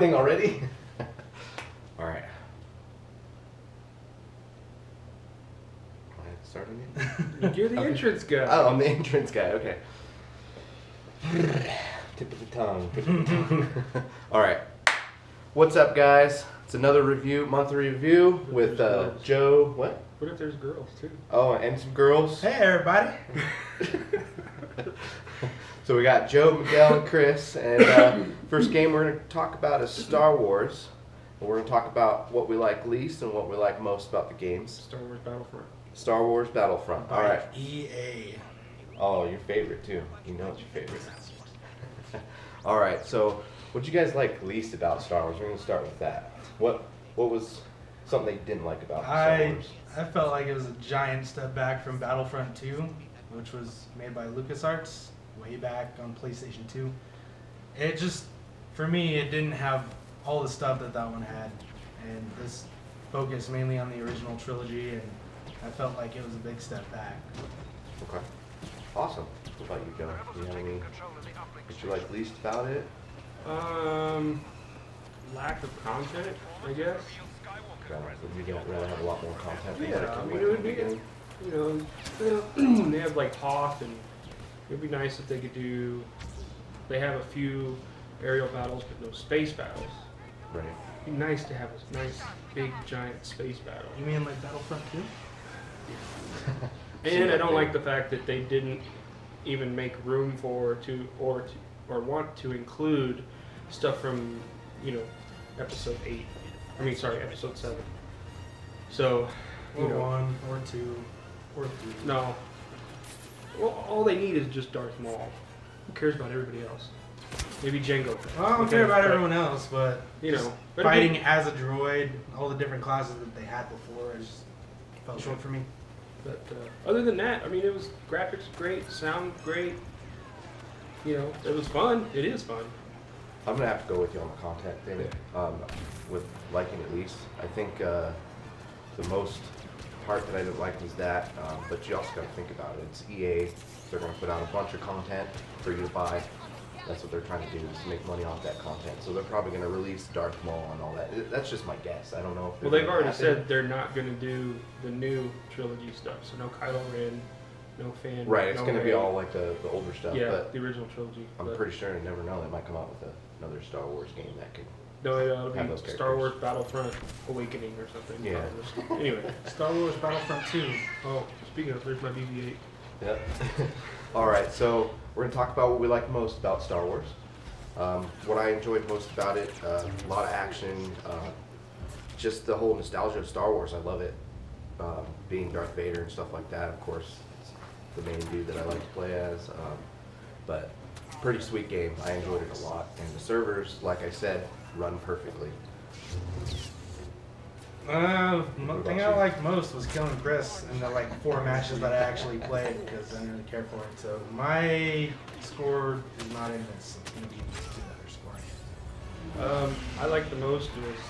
recording already? All right. Starting it? You're the entrance guy. Oh, I'm the entrance guy. Okay. Tip of the tongue. All right. What's up, guys? It's another monthly review with Joe. What? What if there's girls too? Oh, and some girls. Hey, everybody. So we got Joe, Miguel, and Chris. And first game we're going to talk about is Star Wars. And we're going to talk about what we like least and what we like most about the games. Star Wars Battlefront. Star Wars Battlefront. All right. EA. Oh, your favorite too. You know it's your favorite. All right. So, what you guys like least about Star Wars? We're going to start with that. What was something they didn't like about Star Wars? I felt like it was a giant step back from Battlefront 2, which was made by LucasArts way back on PlayStation 2. It just, for me, it didn't have all the stuff that one had, and this focused mainly on the original trilogy, and I felt like it was a big step back. Okay. Awesome. What about you, Joe? Do you have any what you like least about it? Lack of content, I guess. Would you rather have a lot more content? Than Yeah, I mean, it it would be, they have like Hoth, and it would be nice if they could do, they have a few aerial battles, but no space battles. Right. It'd be nice to have a nice, big, giant space battle. You mean like Battlefront 2? And I don't like the fact that they didn't even make room or want to include stuff from, episode 8. Episode 7. So, Or 1, or 2, or 3. No. Well, all they need is just Darth Maul. Who cares about everybody else? Maybe Jango. Well, I don't care about everyone else, but But fighting as a droid, all the different classes that they had before, it just fell short for me. But other than that, I mean, it was graphics great, sound great. It was fun. It is fun. I'm gonna have to go with you on the content thing. With liking it least, I think the most part that I didn't like was that. But you also got to think about it. It's EA. They're gonna put out a bunch of content for you to buy. That's what they're trying to do, is to make money off that content. So they're probably going to release Darth Maul and all that. That's just my guess. I don't know if. Well, they've already said they're not going to do the new trilogy stuff. So no Kylo Ren, no Finn. Right, it's no going to be Rey. all like the older stuff. Yeah, but the original trilogy. I'm pretty sure, you never know, they might come out with another Star Wars game that could. No, it'll have be those Star Wars characters. Battlefront Awakening or something. Yeah. Anyway. Star Wars Battlefront 2. Oh, speaking of, there's my BB-8. Yep. All right, so we're going to talk about what we like most about Star Wars. What I enjoyed most about it, a lot of action, just the whole nostalgia of Star Wars. I love it. Being Darth Vader and stuff like that, of course, it's the main dude that I like to play as. But pretty sweet game. I enjoyed it a lot. And the servers, like I said, run perfectly. The thing I liked most was killing Chris in the 4 matches that I actually played, because I didn't really care for it. So my score is not in this. It's going to be the other score. I liked the most was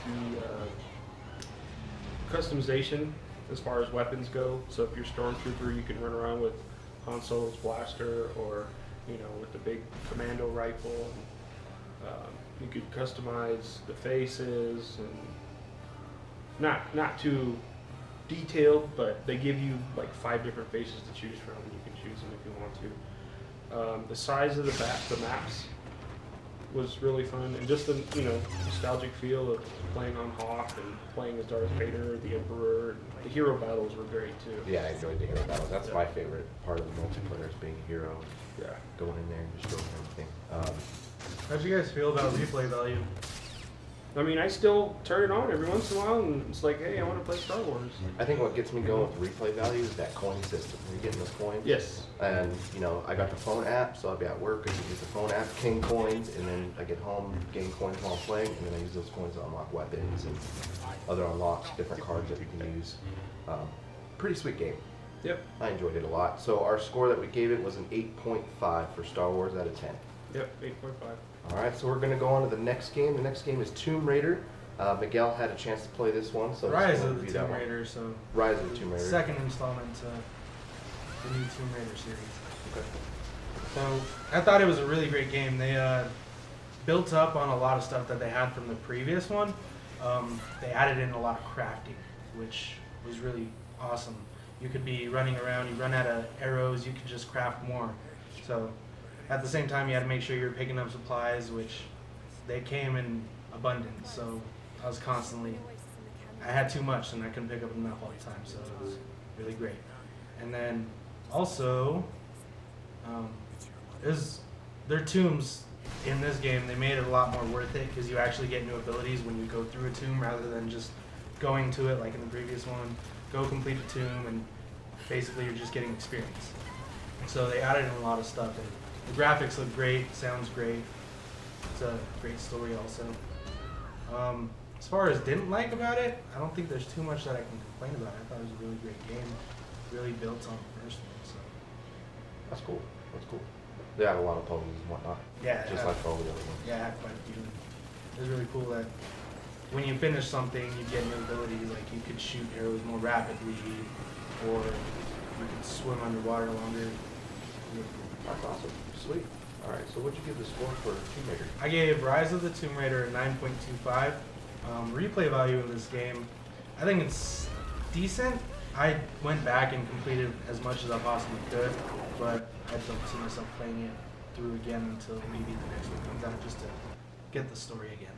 the customization as far as weapons go. So if you're Stormtrooper, you can run around with Han Solo's blaster, or with the big commando rifle. You could customize the faces, and not too detailed, but they give you 5 different faces to choose from, and you can choose them if you want to. The size of the maps was really fun, and just the nostalgic feel of playing on Hoth and playing as Darth Vader, the Emperor. And the hero battles were great too. Yeah, I enjoyed the hero battles. That's my favorite part of the multiplayer, is being a hero. Yeah. Going in there and destroying everything. How'd you guys feel about replay value? I mean, I still turn it on every once in a while, and it's like, hey, I want to play Star Wars. I think what gets me going with replay value is that coin system. You're getting those coins. Yes. And, I got the phone app, so I'll be at work, I can use the phone app, gain coins, and then I get home, gain coins while I'm playing, and then I use those coins to unlock weapons and other unlocks, different cards that you can use. Pretty sweet game. Yep. I enjoyed it a lot. So our score that we gave it was an 8.5 for Star Wars out of 10. Yep, 8.5. All right, so we're going to go on to the next game. The next game is Tomb Raider. Miguel had a chance to play this one, so Rise he's gonna of the review that Tomb one. Raider, so Rise of the Tomb Raider. second installment to the new Tomb Raider series. Okay. So I thought it was a really great game. They built up on a lot of stuff that they had from the previous one. They added in a lot of crafting, which was really awesome. You could be running around, you run out of arrows, you could just craft more. So at the same time, you had to make sure you're picking up supplies, which they came in abundance. So I was constantly, I had too much and I couldn't pick up enough all the time. So it was really great. And then also, their tombs in this game, they made it a lot more worth it because you actually get new abilities when you go through a tomb rather than just going to it like in the previous one. Go complete a tomb and basically you're just getting experience. So they added in a lot of stuff and the graphics look great, sounds great. It's a great story also. As far as didn't like about it, I don't think there's too much that I can complain about. I thought it was a really great game, really built on the first one. So That's cool. That's cool. They had a lot of puzzles and whatnot. yeah, Just like all the other ones. yeah, I had quite a few. It was really cool that when you finish something, you get new abilities. Like you could shoot arrows more rapidly, or you could swim underwater longer. Really cool. That's awesome. Sweet. All right. So what'd you give the score for Tomb Raider? I gave Rise of the Tomb Raider a 9.25. Replay value in this game, I think it's decent. I went back and completed as much as I possibly could, but I don't see myself playing it through again until maybe the next one comes out just to get the story again.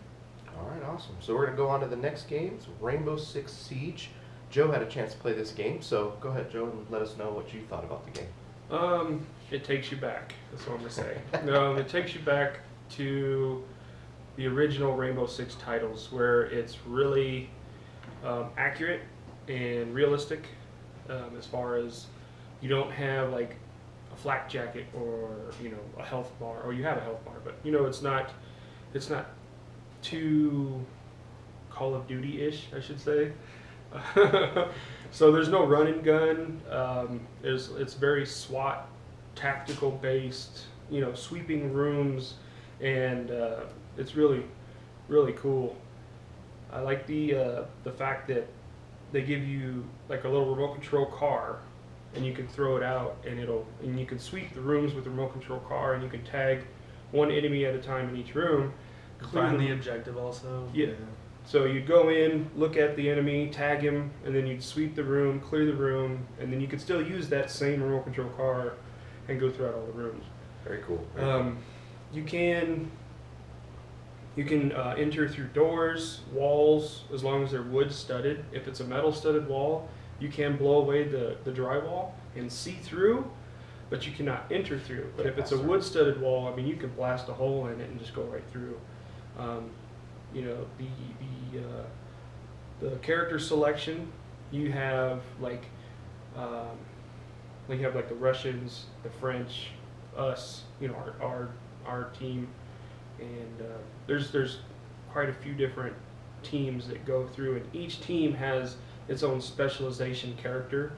All right. Awesome. So we're gonna go on to the next game. It's Rainbow Six Siege. Joe had a chance to play this game, so go ahead, Joe, and let us know what you thought about the game. It takes you back. That's what I'm gonna say. It takes you back to the original Rainbow Six titles, where it's really accurate and realistic, as far as you don't have like a flak jacket or a health bar, or you have a health bar, but it's not too Call of Duty-ish, I should say. So there's no run and gun. It's very SWAT, tactical based. Sweeping rooms, and it's really, really cool. I like the fact that they give you like a little remote control car, and you can throw it out, and you can sweep the rooms with the remote control car, and you can tag one enemy at a time in each room. Find the objective also. Yeah. So you'd go in, look at the enemy, tag him, and then you'd sweep the room, clear the room, and then you could still use that same remote control car and go throughout all the rooms. Very cool. Very cool. You can enter through doors, walls, as long as they're wood studded. If it's a metal studded wall, you can blow away the drywall and see through, but you cannot enter through. But if it's a wood studded wall, I mean, you can blast a hole in it and just go right through. The character selection, you have like the Russians, the French, us, our team, and there's quite a few different teams that go through, and each team has its own specialization character.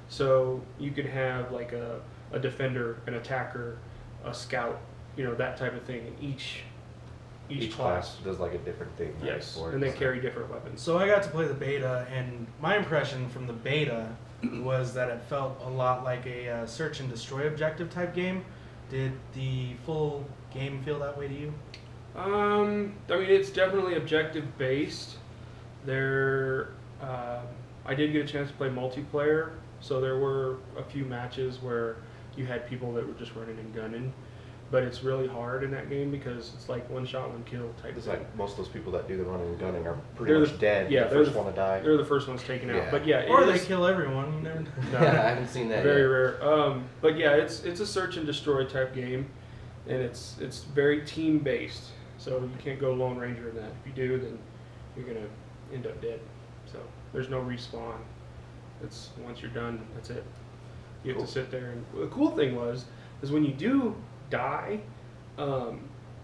So you could have like a defender, an attacker, a scout, that type of thing. And each class does like a different thing. Right? Yes, and they carry different weapons. So I got to play the beta, and my impression from the beta was that it felt a lot like a search and destroy objective type game. Did the full game feel that way to you? I mean, it's definitely objective based. I did get a chance to play multiplayer, so there were a few matches where you had people that were just running and gunning. But it's really hard in that game because it's like one shot, one kill type It's thing. like most of those people that do the running and gunning are pretty They're much dead. yeah, the first one to die. They're the first ones taken out. Yeah. But yeah, Or it they is kill everyone. You never know. I haven't seen that very yet. rare. But yeah, it's a search and destroy type game, and it's very team based. So you can't go Lone Ranger in that. If you do, then you're gonna end up dead. So there's no respawn. It's once you're done, that's it. You have Cool. to sit there. And the cool thing is when you do die,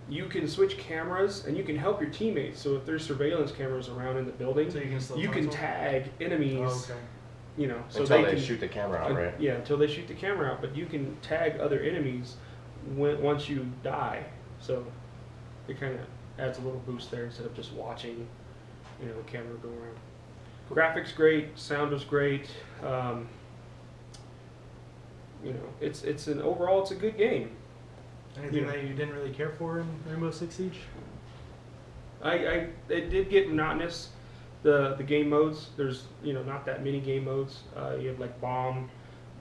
you can switch cameras and you can help your teammates. So if there's surveillance cameras around in the building, So you can still you can console? tag enemies. Oh, okay. So Until they can shoot the camera out, right? Yeah, until they shoot the camera out. But you can tag other enemies once you die. So it kind of adds a little boost there instead of just watching, the camera go around. Graphics great, sound was great. It's overall it's a good game. Anything Yeah. that you didn't really care for in Rainbow Six Siege? It did get monotonous. The game modes. There's not that many game modes. You have like bomb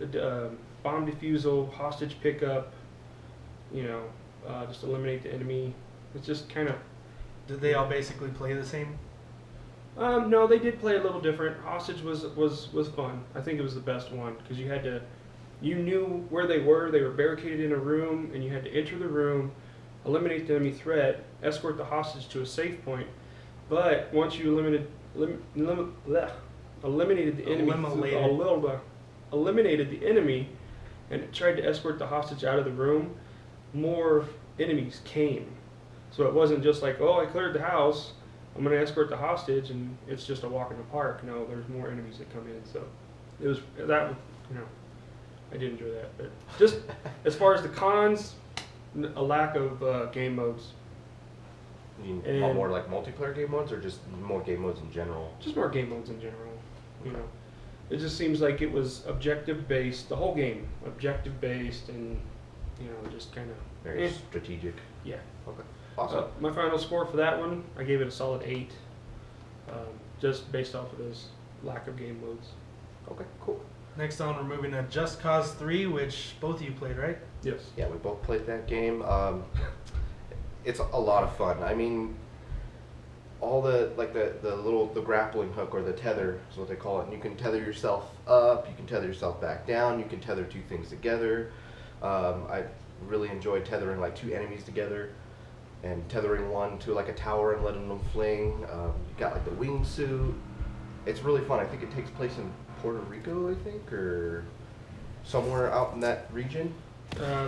defusal, hostage pickup. Just eliminate the enemy. It's just kind of. Did they all basically play the same? No, they did play a little different. Hostage was fun. I think it was the best one because you knew where they were. They were barricaded in a room, and you had to enter the room, eliminate the enemy threat, escort the hostage to a safe point. But once you eliminated the enemy, eliminated the enemy, and tried to escort the hostage out of the room, more enemies came. So it wasn't just like, oh, I cleared the house, I'm going to escort the hostage, and it's just a walk in the park. No, there's more enemies that come in. So it was that, I did enjoy that. But just as far as the cons, a lack of game modes. You And- want more like multiplayer game modes, or just more game modes in general? Just more game modes in general. It just seems like it was objective based, the whole game, objective based, and just kind of Very strategic. yeah. Okay. Awesome. My final score for that one, I gave it a solid 8, just based off of this lack of game modes. Okay. Cool. Next on, we're moving to Just Cause 3, which both of you played, right? Yes. Yeah, we both played that game. It's a lot of fun. I mean, all the grappling hook, or the tether is what they call it. And you can tether yourself up, you can tether yourself back down, you can tether two things together. I really enjoyed tethering like two enemies together, and tethering one to like a tower and letting them fling. You got like the wingsuit. It's really fun. I think it takes place in Puerto Rico, I think, or somewhere out in that region.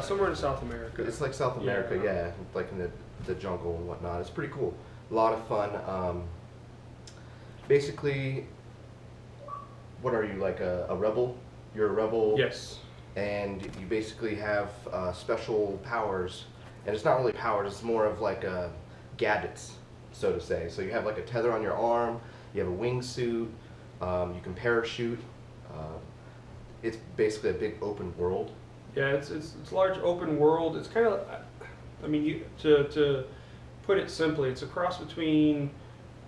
Somewhere in South America. It's like South America, yeah, like in the jungle and whatnot. It's pretty cool. A lot of fun. Basically, what are you, like a rebel? You're a rebel. Yes. And you basically have special powers, and it's not really powers. It's more of like gadgets, so to say. So you have like a tether on your arm. You have a wingsuit. You can parachute. It's basically a big open world. Yeah, it's large open world. It's kind of, to put it simply, it's a cross between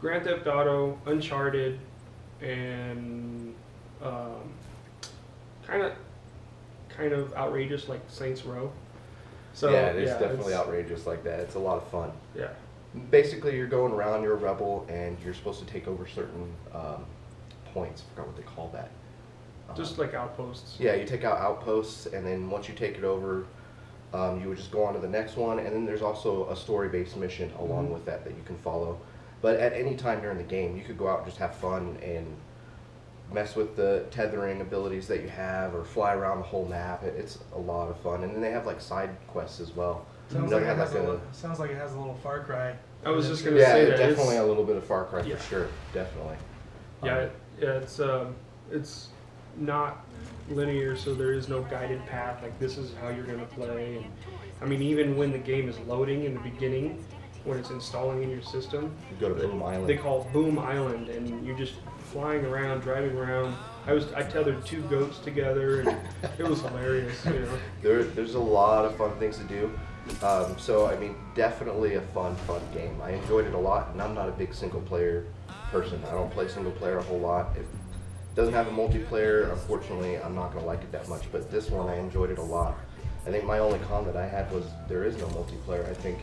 Grand Theft Auto, Uncharted, and kind of outrageous like Saints Row. So yeah, it's definitely outrageous like that. It's a lot of fun. Yeah. Basically, you're going around, you're a rebel, and you're supposed to take over certain points. I forgot what they call that. Just like outposts. Yeah, you take out outposts, and then once you take it over, you would just go on to the next one, and then there's also a story-based mission along with that you can follow. But at any time during the game, you could go out and just have fun and mess with the tethering abilities that you have, or fly around the whole map. It's a lot of fun, and then they have like side quests as well. Sounds They like, have sounds like it has a little Far Cry. I was just gonna yeah, say that definitely it's- a little bit of Far Cry Yeah. for sure, definitely. Yeah, it's not linear, so there is no guided path. Like, this is how you're gonna play. And I mean, even when the game is loading in the beginning, when it's installing in your system, You go to Boom Island. they call it Boom Island, and you're just flying around, driving around. I tethered 2 goats together, and it was hilarious. There's a lot of fun things to do. So I mean, definitely a fun game. I enjoyed it a lot, and I'm not a big single player person. I don't play single player a whole lot. If it doesn't have a multiplayer, unfortunately, I'm not gonna like it that much. But this one, I enjoyed it a lot. I think my only con that I had was there is no multiplayer. I think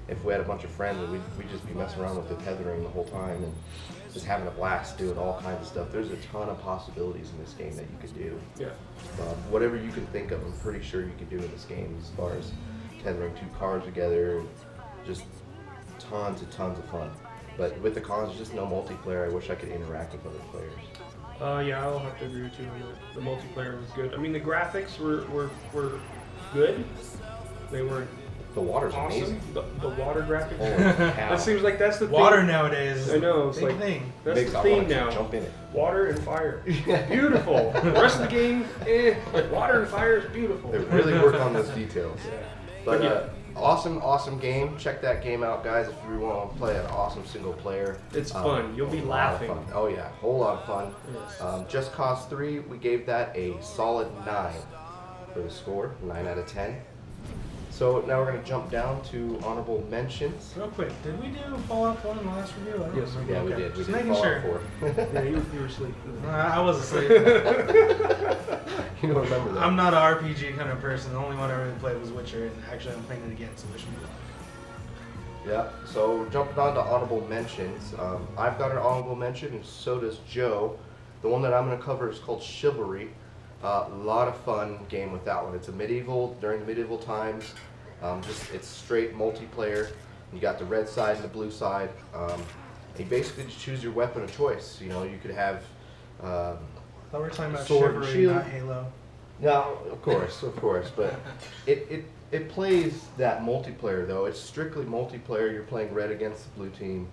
if we had a bunch of friends, we'd just be messing around with the tethering the whole time and just having a blast, doing all kinds of stuff. There's a ton of possibilities in this game that you could do. Yeah. Whatever you can think of, I'm pretty sure you could do in this game as far as tethering 2 cars together, and just tons of fun. But with the cons, just no multiplayer. I wish I could interact with other players. Yeah, I'll have to agree with you on that. The multiplayer was good. I mean, the graphics were good. They weren't The water's awesome. amazing. The water graphics. Holy cow. That seems like that's the Water thing. nowadays. I know, it's big like- thing. That's Makes the I theme wanna now. jump in it. Water and fire. Beautiful. The rest of the game, but water and fire is beautiful. They really work on those details. Yeah. But yeah. awesome game. Check that game out, guys, if you want to play an awesome single player. It's fun. You'll be a lot of laughing. fun. Oh yeah, a whole lot of fun. Yes. Just Cause 3, we gave that a solid 9 for the score, 9 out of 10. So now we're going to jump down to honorable mentions. Real quick, did we do Fallout 4 in the last review? I don't Yes, remember. Yeah, we Okay. did. We Just did making Fallout sure. 4. Yeah, you were asleep. I was asleep. You don't remember that. I'm not an RPG kind of person. The only one I really played was Witcher, and actually I'm playing it again, so wish me luck. Yeah, so jumping on to honorable mentions. I've got an honorable mention, and so does Joe. The one that I'm going to cover is called Chivalry. A lot of fun game with that one. It's a during the medieval times. It's straight multiplayer. You got the red side and the blue side. You basically just choose your weapon of choice. You know, you could have. I thought we were talking about Sword and Chivalry, shield. not Halo. No, of course, but it plays that multiplayer though. It's strictly multiplayer. You're playing red against the blue team,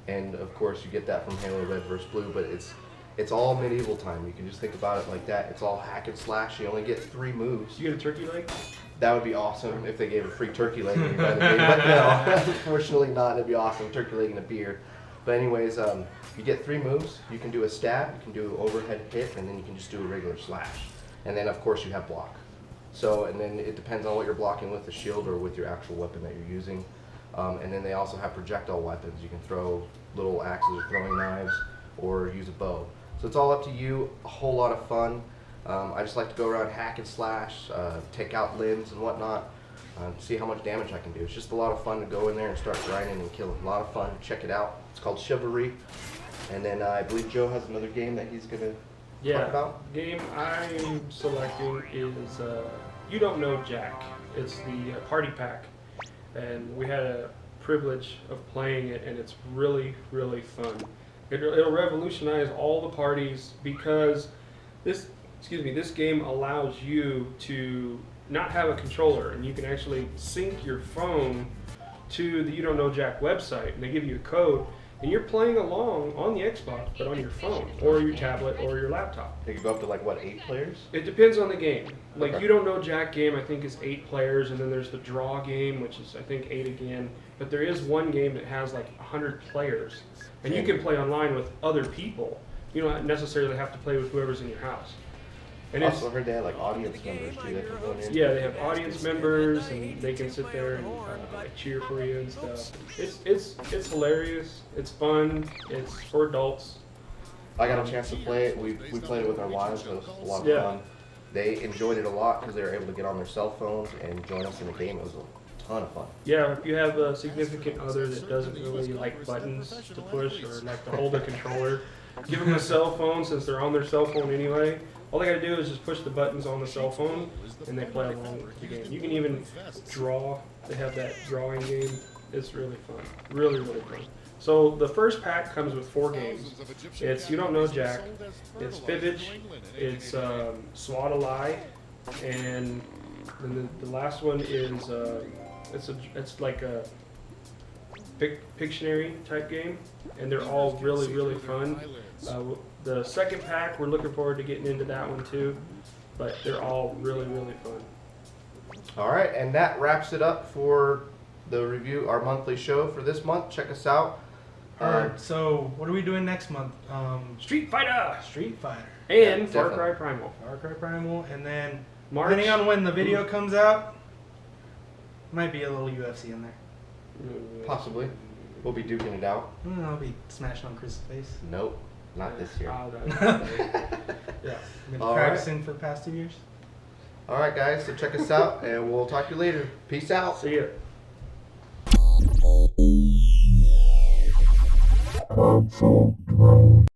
and of course you get that from Halo Red versus Blue. But it's all medieval time. You can just think about it like that. It's all hack and slash. You only get 3 moves. You get a turkey leg? That would be awesome if they gave a free turkey leg when you buy the game. But no, unfortunately not. It'd be awesome. Turkey leg and a beer. But anyways, you get 3 moves. You can do a stab, you can do an overhead hit, and then you can just do a regular slash. And then of course you have block. So, and then it depends on what you're blocking with, the shield or with your actual weapon that you're using. And then they also have projectile weapons. You can throw little axes or throwing knives or use a bow. So it's all up to you. A whole lot of fun. I just like to go around hack and slash, take out limbs and whatnot, see how much damage I can do. It's just a lot of fun to go in there and start grinding and killing. A lot of fun. Check it out. It's called Chivalry. And then I believe Joe has another game that he's going to talk about. Game I'm selecting is You Don't Know Jack. It's the party pack, and we had a privilege of playing it, and it's really, really fun. It'll revolutionize all the parties because this game allows you to not have a controller, and you can actually sync your phone to the You Don't Know Jack website, and they give you a code, and you're playing along on the Xbox, but on your phone or your tablet or your laptop. They can go up to like what, 8 players? It depends on the game. Like Okay. You Don't Know Jack game, I think is 8 players, and then there's the draw game, which is I think 8 again. But there is one game that has like 100 players, and you can play online with other people. You don't necessarily have to play with whoever's in your house. And I also heard they had like audience members too that can go in. yeah, they have audience members, and they can sit there and like cheer for you and stuff. It's hilarious. It's fun. It's for adults. I got a chance to play it. We played it with our wives. It was a lot of Yeah. fun. They enjoyed it a lot because they were able to get on their cell phones and join us in the game. It was a ton of fun. Yeah, if you have a significant other that doesn't really like buttons to push or like to hold a controller, give them a cell phone since they're on their cell phone anyway. All they gotta do is just push the buttons on the cell phone and they play along with the game. You can even draw. They have that drawing game. It's really fun. Really, really fun. So the first pack comes with 4 games. It's You Don't Know Jack, it's Fibbage, it's Swat a Lie, and then the last one is it's like a Pictionary type game, and they're all really, really fun. The second pack, we're looking forward to getting into that one too, but they're all really, really fun. All right, and that wraps it up for the review, our monthly show for this month. Check us out. Alright, so what are we doing next month? Street Fighter Street Fighter, and Yeah, Far definitely. Cry Primal. Far Cry Primal, and then March. depending on when the video comes out, might be a little UFC in there. Possibly. We'll be duking it out. I'll be smashing on Chris's face. Nope, not this year. Yeah, been All right. practicing for the past 2 years. All right, guys, so check us out, and we'll talk to you later. Peace out. See ya. Console drone.